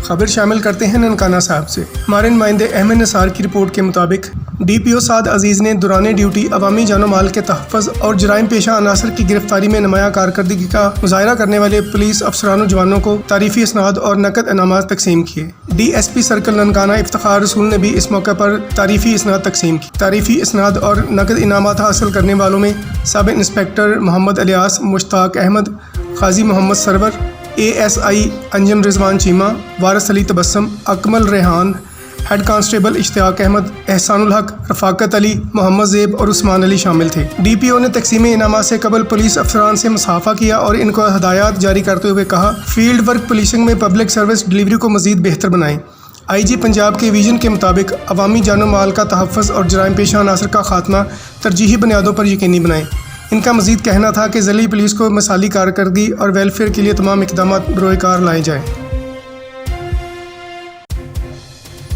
خبر شامل کرتے ہیں ننکانہ صاحب سے۔ ہمارے نمائندے احمد نثار کی رپورٹ کے مطابق ڈی پی او سعد عزیز نے دوران ڈیوٹی عوامی جان و مال کے تحفظ اور جرائم پیشہ عناصر کی گرفتاری میں نمایاں کارکردگی کا مظاہرہ کرنے والے پولیس افسران و جوانوں کو تعریفی اسناد اور نقد انعامات تقسیم کیے۔ D S P circle Nankana Iftikhar رسول نے بھی اس موقع پر تعریفی اسناد تقسیم کی۔ تعریفی اسناد اور نقد انعامات حاصل کرنے والوں میں سب inspector Muhammad Ilyas, Mushtaq Ahmad, Qazi Muhammad Sarwar, A S I انجم رضوان چیمہ، وارث علی تبسم، اکمل ریحان، ہیڈ کانسٹیبل اشتیاق احمد، احسان الحق، رفاقت علی، محمد زیب اور عثمان علی شامل تھے۔ ڈی پی او نے تقسیم انعامات سے قبل پولیس افسران سے مصافحہ کیا اور ان کو ہدایات جاری کرتے ہوئے کہا فیلڈ ورک پولیسنگ میں پبلک سروس ڈلیوری کو مزید بہتر بنائیں۔ آئی جی پنجاب کے ویژن کے مطابق عوامی جان و مال کا تحفظ اور جرائم پیشہ عناصر کا خاتمہ ترجیحی بنیادوں پر یقینی بنائیں۔ ان کا مزید کہنا تھا کہ ضلعی پولیس کو مثالی کارکردگی اور ویلفیئر کے لیے تمام اقدامات بروئے کار لائے جائیں۔